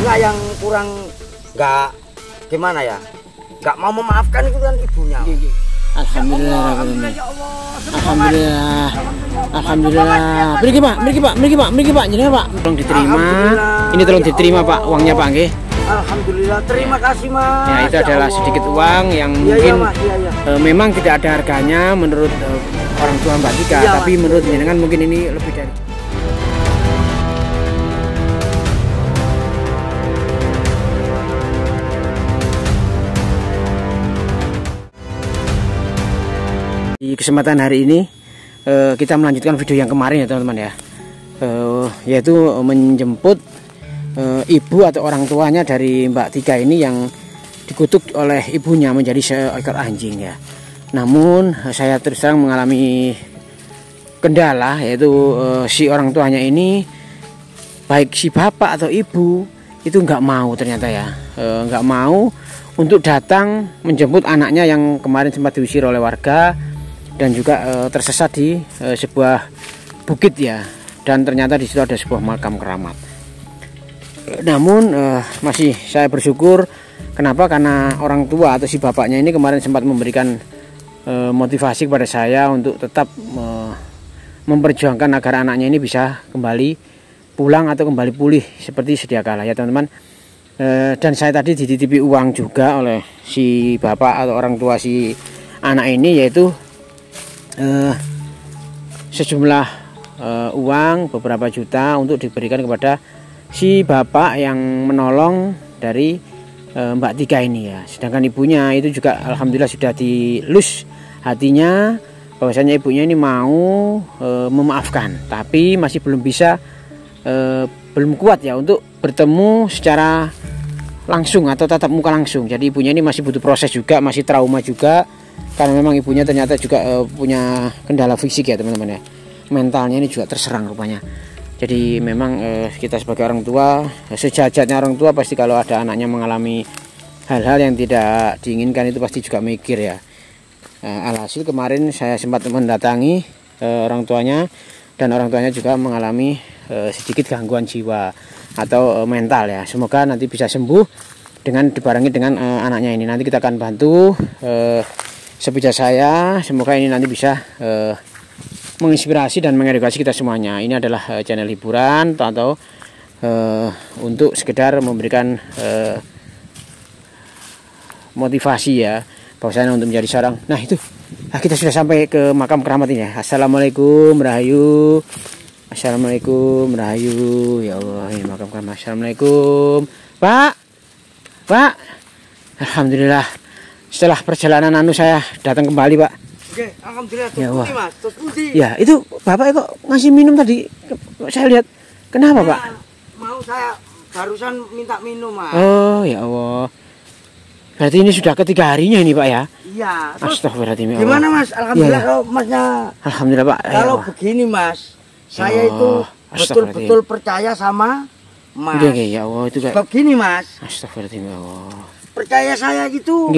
juga yang kurang nggak gimana ya, nggak mau memaafkan itu kan ibunya. Alhamdulillah, alhamdulillah, alhamdulillah. Mriki pak, jenenge pak. Tolong diterima. Ini tolong diterima pak, uangnya pak nggih. Alhamdulillah, terima kasih mas. Ya itu adalah sedikit uang yang mungkin memang tidak ada harganya menurut orang tua Mbak Tika, tapi menurut jenengan mungkin ini lebih dari. Di kesempatan hari ini kita melanjutkan video yang kemarin ya teman-teman ya, yaitu menjemput ibu atau orang tuanya dari Mbak Tika ini yang dikutuk oleh ibunya menjadi seekor anjing ya. Namun saya terus terang mengalami kendala, yaitu si orang tuanya ini, baik si bapak atau ibu itu nggak mau ternyata ya, nggak mau untuk datang menjemput anaknya yang kemarin sempat diusir oleh warga dan juga tersesat di sebuah bukit ya, dan ternyata di situ ada sebuah makam keramat. Namun masih saya bersyukur. Kenapa? Karena orang tua atau si bapaknya ini kemarin sempat memberikan motivasi kepada saya untuk tetap memperjuangkan agar anaknya ini bisa kembali pulang atau kembali pulih seperti sedia kala ya teman-teman. Dan saya tadi dititipi uang juga oleh si bapak atau orang tua si anak ini, yaitu sejumlah uang beberapa juta untuk diberikan kepada si bapak yang menolong dari Mbak Tika ini ya. Sedangkan ibunya itu juga alhamdulillah sudah dilus hatinya bahwasanya ibunya ini mau memaafkan, tapi masih belum bisa, belum kuat ya untuk bertemu secara langsung atau tatap muka langsung. Jadi ibunya ini masih butuh proses juga, masih trauma juga, karena memang ibunya ternyata juga punya kendala fisik ya teman-teman ya. Mentalnya ini juga terserang rupanya. Jadi memang kita sebagai orang tua, sejajatnya orang tua pasti kalau ada anaknya mengalami hal-hal yang tidak diinginkan itu pasti juga mikir ya. Alhasil kemarin saya sempat mendatangi orang tuanya, dan orang tuanya juga mengalami sedikit gangguan jiwa atau mental ya. Semoga nanti bisa sembuh dengan dibarengi dengan anaknya ini. Nanti kita akan bantu sebisa saya, semoga ini nanti bisa menginspirasi dan mengedukasi kita semuanya. Ini adalah channel hiburan atau untuk sekedar memberikan motivasi ya, bahwasanya untuk menjadi seorang. Nah itu, kita sudah sampai ke makam keramat ini ya. Assalamualaikum Rahayu. Assalamualaikum Rahayu. Ya Allah, ini makam keramat. Assalamualaikum Pak. Alhamdulillah setelah perjalanan saya datang kembali Pak. Oke, alhamdulillah. Ya, Mas, ya itu bapak kok ngasih minum tadi, saya lihat. Kenapa Pak? Mau saya barusan minta minum Mas. Oh ya Allah, berarti ini sudah ketiga harinya ini Pak ya? Iya. Astagfirullahaladzim. Gimana Mas? Alhamdulillah ya. Kalau Masnya. Alhamdulillah Pak. Kalau ya, begini Mas, saya itu betul-betul percaya sama Mas. Ya Allah itu kayak. Begini Mas. Astagfirullahaladzim ya Allah. Percaya saya gitu.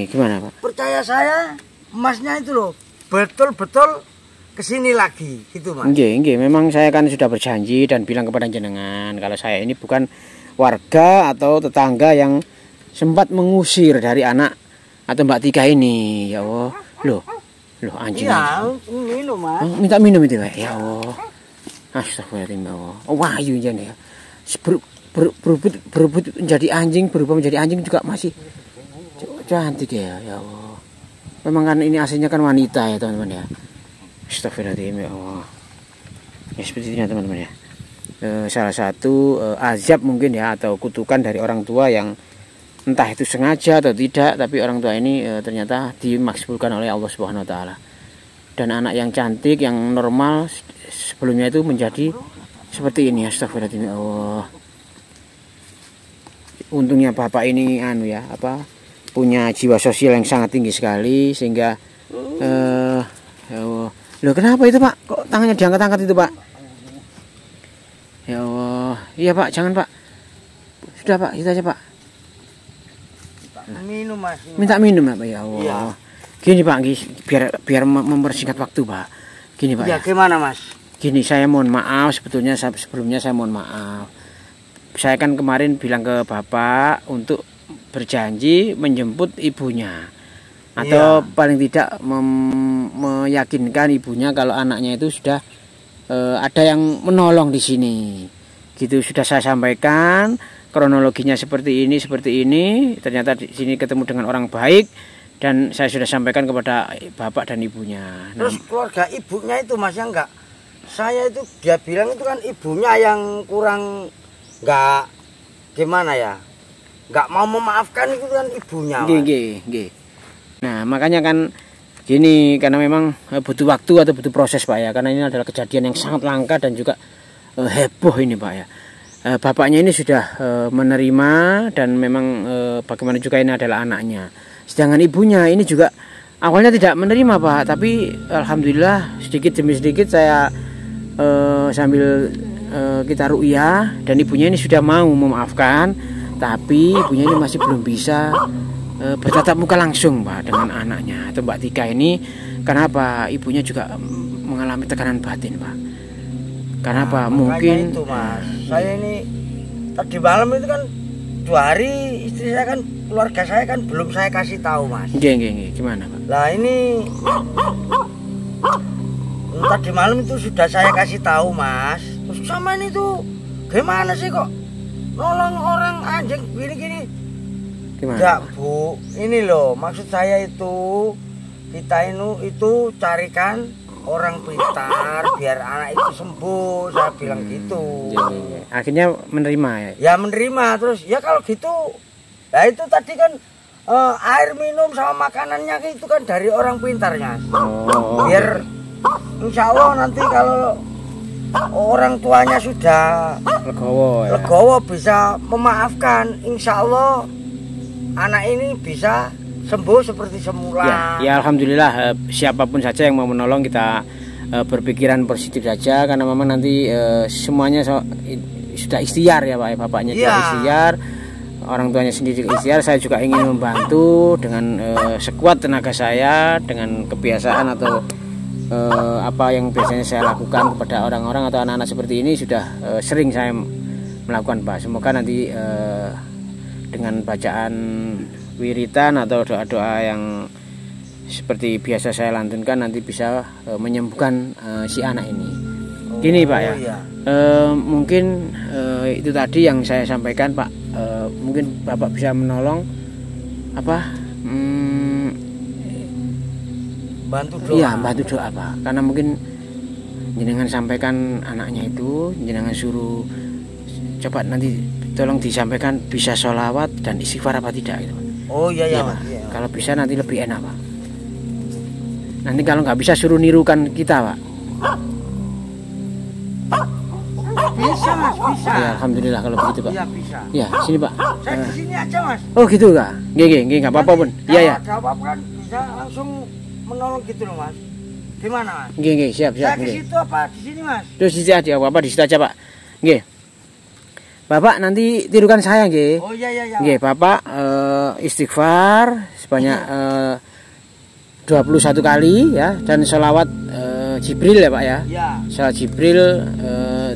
Gimana Pak? Percaya saya. Masnya itu loh betul-betul kesini lagi gitu Mas. Memang saya kan sudah berjanji dan bilang kepada jenengan kalau saya ini bukan warga atau tetangga yang sempat mengusir dari anak atau Mbak Tika ini. Ya Allah, loh anjing. Iya, minum Mas. Minta minum itu Pak. Ya Allah. Astagfirullahaladzim ya Allah. Wahyu nih ya. Berebut menjadi anjing, berubah menjadi anjing juga masih cantik ya. Ya Allah. Memang kan ini aslinya kan wanita ya teman-teman ya. Astagfirullahaladzim ya Allah. Ya seperti ini teman-teman ya. Salah satu azab mungkin ya, atau kutukan dari orang tua yang entah itu sengaja atau tidak, tapi orang tua ini ternyata dimaksudkan oleh Allah Subhanahu Wa Taala. Dan anak yang cantik, yang normal sebelumnya itu menjadi seperti ini. Astagfirullahaladzim ya Allah. Untungnya bapak ini punya jiwa sosial yang sangat tinggi sekali, sehingga loh kenapa itu Pak, kok tangannya diangkat-angkat itu Pak? Ya Allah, iya Pak, jangan Pak, sudah Pak, kita aja Pak. Minum Mas. Minta minum Pak ya Allah. Iya. Gini Pak, biar mempersingkat waktu Pak. Gini Pak. Ya gimana Mas? Gini, saya mohon maaf sebetulnya, sebelumnya saya mohon maaf. saya kan kemarin bilang ke Bapak untuk berjanji menjemput ibunya. Atau paling tidak meyakinkan ibunya kalau anaknya itu sudah ada yang menolong di sini. Gitu sudah saya sampaikan kronologinya seperti ini. Ternyata di sini ketemu dengan orang baik dan saya sudah sampaikan kepada bapak dan ibunya. Terus keluarga ibunya itu Mas yang enggak, saya itu dia bilang itu kan ibunya yang kurang enggak gimana ya, enggak mau memaafkan itu kan ibunya. Nggih. Nah makanya kan gini, karena memang butuh waktu atau butuh proses Pak ya, karena ini adalah kejadian yang sangat langka dan juga heboh ini Pak ya. Bapaknya ini sudah menerima dan memang bagaimana juga ini adalah anaknya. Sedangkan ibunya ini juga awalnya tidak menerima Pak, tapi alhamdulillah sedikit demi sedikit saya sambil kita ru'yah dan ibunya ini sudah mau memaafkan, tapi ibunya ini masih belum bisa bertatap muka langsung Pak dengan anaknya atau Mbak Tika ini. Karena apa? Ibunya juga mengalami tekanan batin Pak. Karena apa? Mungkin itu Mas, saya ini tadi malam itu kan 2 hari istri saya kan, keluarga saya kan belum saya kasih tahu Mas. Nggih. Gimana Pak? Lah ini tadi malam itu sudah saya kasih tahu Mas. Terus sama ini tuh gimana sih kok nolong orang anjing gini-gini? Gimana? Enggak Bu, ini loh maksud saya itu kita itu carikan orang pintar biar anak itu sembuh, saya bilang gitu. Iya. Akhirnya menerima ya? Ya menerima, terus ya kalau gitu, ya itu tadi kan air minum sama makanannya itu kan dari orang pintarnya. Biar insya Allah nanti kalau orang tuanya sudah legowo bisa memaafkan, insya Allah anak ini bisa sembuh seperti semula. Ya alhamdulillah, siapapun saja yang mau menolong kita berpikiran positif saja, karena memang nanti semuanya sudah ikhtiar ya Pak ya, bapaknya juga ikhtiar, orang tuanya sendiri ikhtiar. Saya juga ingin membantu dengan sekuat tenaga saya, dengan kebiasaan atau apa yang biasanya saya lakukan kepada orang-orang atau anak-anak seperti ini sudah sering saya melakukan Pak. Semoga nanti dengan bacaan wiritan atau doa-doa yang seperti biasa saya lantunkan nanti bisa menyembuhkan si anak ini. Gini Pak ya, mungkin itu tadi yang saya sampaikan Pak. Mungkin Bapak bisa menolong apa? Bantu doa. Iya, bantu doa Pak. Karena mungkin jenengan sampaikan anaknya itu, jenengan suruh coba nanti tolong disampaikan bisa sholawat dan istighfar apa tidak gitu. Oh iya Pak. Kalau bisa nanti lebih enak Pak. Nanti kalau nggak bisa suruh nirukan kita Pak. Bisa Mas, bisa. Ya alhamdulillah kalau begitu Pak. Iya bisa. Ya sini Pak. Saya di sini aja Mas. Oh gitu Kak. Nggih nggak apa-apa pun. Iya. Ada apa-apa kan bisa langsung menolong gitu loh Mas. Gimana Mas? Nggih siap. Saya di situ apa di sini Mas? Terus di sini aja apa di situ aja Pak. Nggih. Bapak nanti tirukan saya nggih. Oh iya. Nggih, Bapak istighfar sebanyak 21 kali ya, dan sholawat Jibril ya Pak ya. Iya. Sholawat Jibril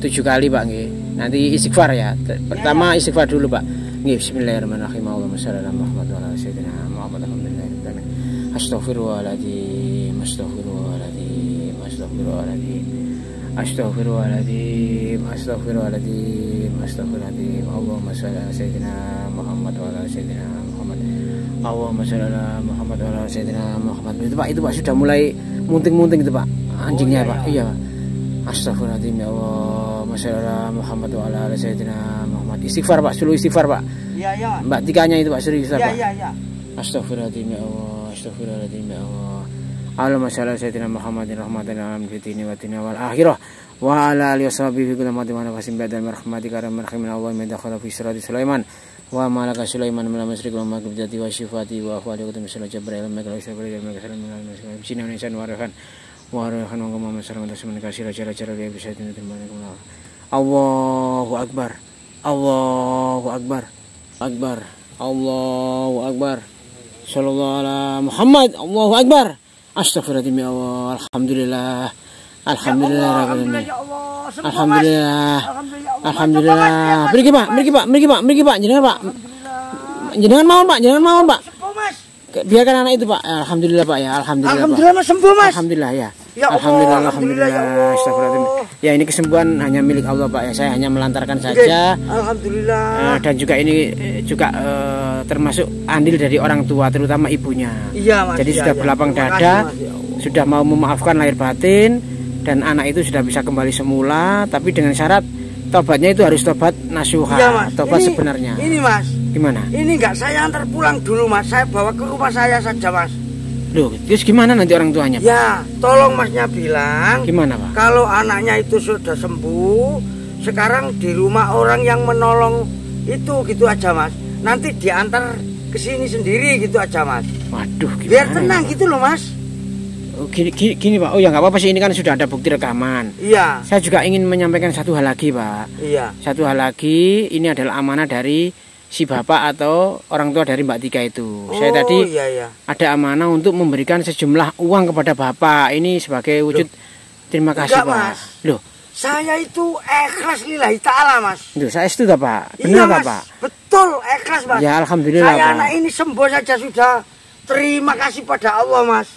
7 kali Pak nggih. Nanti istighfar ya. Pertama istighfar dulu Pak. Nggih, bismillahirrahmanirrahim. Allahumma shalli ala Muhammad wa ala sayyidina Muhammad. Astaghfirullahaladzim. Allahumma shalli ala sayyidina Muhammad wa ala sayyidina Muhammad. Allahumma shalli ala Muhammad wa ala sayyidina Muhammad. Itu Pak sudah mulai munting-munting itu Pak. Anjingnya Pak. Iya Pak. Astaghfirullahaladzim, ya Allahumma shalli ala Muhammad wa ala sayyidina Muhammad. Istighfar Pak, suruh istighfar Pak. Iya. Mbak Tikanya itu Pak, suruh istighfar Pak. Iya. Astaghfirullahaladzim ya Allah. Allahumma shalli ala sayyidina Muhammadin rahmatan lil alamin fid dunya wa dunya wal akhirah wa ala alihi washabihi kullu ma dimana fasim badal marhamatika rahmatika Allah min dakhala fi surati Sulaiman wa malaka Sulaiman min al-masriq wa maghrib jati wa syifati wa ahwali wa tamsal jabril maka syabri maka salam min al-masriq sina nisan warahan wa Muhammad sallallahu alaihi wasallam kasih cara-cara dia bisa diterima Allahu akbar Allahu akbar sallallahu ala Muhammad Allahu akbar. Astagfirullahaladzim ya Allah. Alhamdulillah. Alhamdulillah. sembuh, Alhamdulillah. Mas. Alhamdulillah. Alhamdulillah. Mriki Pak, jenengan Pak. Jenengan mawon Pak, Sembuh, Mas. Biarkan anak itu Pak. Alhamdulillah Pak ya, alhamdulillah. Alhamdulillah, Mas, sembuh, Mas. Alhamdulillah ya. Ya Allah, Alhamdulillah. ya Allah. Astagfirullahaladzim. Ya ini kesembuhan hanya milik Allah Pak ya. Saya hanya melantarkan saja. Alhamdulillah. Dan juga ini juga termasuk andil dari orang tua, terutama ibunya. Iya, Mas. Jadi sudah berlapang Terima dada, kasih, Mas, ya Allah. sudah mau memaafkan lahir batin, dan anak itu sudah bisa kembali semula. Tapi dengan syarat tobatnya itu harus tobat nasuha, Iya, Mas. tobat Ini- sebenarnya. Ini, Mas. Gimana? Ini enggak saya antar pulang dulu, Mas. Saya bawa ke rumah saya saja, Mas. Loh, terus gimana nanti orang tuanya Pak? Ya, tolong Masnya bilang Gimana Pak? kalau anaknya itu sudah sembuh, sekarang di rumah orang yang menolong itu gitu aja, Mas. Nanti diantar ke sini sendiri gitu aja, Mas. Waduh, gimana? Biar tenang gitu loh, Mas. Oh, gini Pak, oh ya nggak apa-apa sih, ini kan sudah ada bukti rekaman. Iya, Saya juga ingin menyampaikan satu hal lagi Pak. iya. Satu hal lagi, ini adalah amanah dari si bapak atau orang tua dari Mbak Tika itu. Saya tadi iya. ada amanah untuk memberikan sejumlah uang kepada bapak. Ini sebagai wujud terima kasih Enggak, Pak. Mas. Loh, Saya itu ikhlas lillahi ta'ala, Mas. loh, saya setuju Pak. Iya, Benar Mas. Pak. Betul, ikhlas, Mas. Ya alhamdulillah Saya Pak. anak ini sembuh saja sudah. Terima kasih pada Allah, Mas.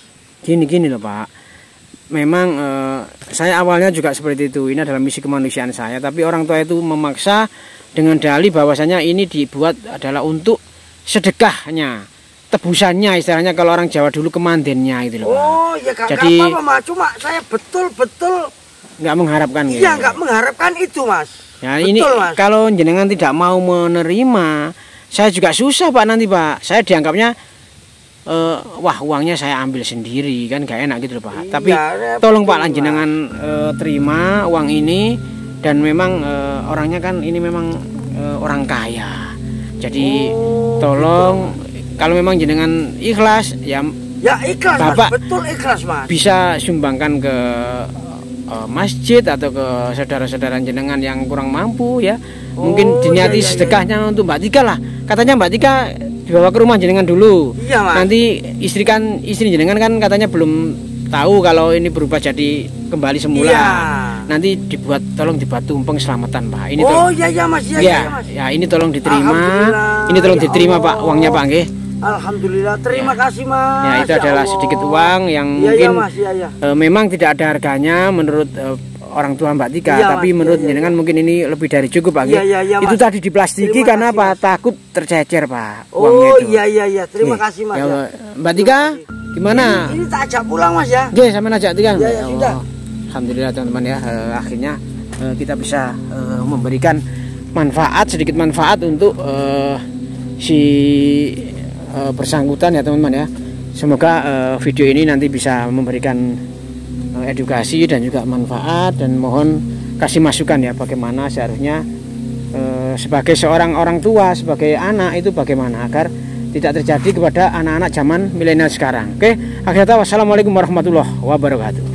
Gini loh Pak. Memang saya awalnya juga seperti itu. Ini adalah misi kemanusiaan saya. Tapi orang tua itu memaksa dengan dalih bahwasanya ini dibuat adalah untuk sedekahnya, tebusannya istilahnya kalau orang Jawa dulu kemandennya itu loh Pak. Oh, ya gak Jadi apa-apa, Mas. Cuma saya betul-betul nggak mengharapkan gitu. iya nggak mengharapkan itu, Mas. Ya Betul, ini Mas. kalau jenengan tidak mau menerima, saya juga susah Pak nanti Pak. Saya dianggapnya wah uangnya saya ambil sendiri kan gak enak gitu loh Pak. Iya, Tapi repot, tolong Pak Mas. jenengan terima uang ini, dan memang orangnya kan ini memang orang kaya. Jadi tolong kalau memang jenengan ikhlas ya Ya ikhlas, Bapak Mas. Betul ikhlas, Mas. bisa sumbangkan ke masjid atau ke saudara-saudara jenengan yang kurang mampu ya. Mungkin diniati iya, sedekahnya untuk Mbak Tika lah. Katanya Mbak Tika dibawa ke rumah jenengan dulu. Iya, Mas. Nanti istri jenengan kan katanya belum tahu kalau ini berubah jadi kembali semula. Iya. Nanti tolong dibuat tumpeng selamatan Pak. Ini Oh, iya Mas. Iya, ya, Mas. ya ini tolong diterima. Alhamdulillah. Ini tolong Ya diterima Allah. Pak uangnya Pak nggih. Alhamdulillah. Terima kasih, Mas. Ya itu adalah Allah. sedikit uang yang Iya, mungkin Mas. Iya. memang tidak ada harganya menurut orang tua Mbak Tika, Iya, tapi Mas. menurut Iya, jenengan mungkin ini lebih dari cukup Pak. Iya, iya, Itu Mas. tadi diplastiki Terima karena kasih, apa? Mas. Takut tercecer Pak uangnya Oh, itu. iya. Terima Nih, kasih, Mas. ya Ya. Allah. Mbak Tika gimana? Ini tak ajak pulang, Mas ya. Oke, sama aja Tika. Ya, ya, sudah. Alhamdulillah teman-teman ya, akhirnya kita bisa memberikan sedikit manfaat untuk si bersangkutan ya teman-teman ya. Semoga video ini nanti bisa memberikan edukasi dan juga manfaat, dan mohon kasih masukan ya bagaimana seharusnya sebagai seorang orang tua, sebagai anak itu bagaimana agar tidak terjadi kepada anak-anak zaman milenial sekarang. Oke, akhirnya wassalamualaikum warahmatullahi wabarakatuh.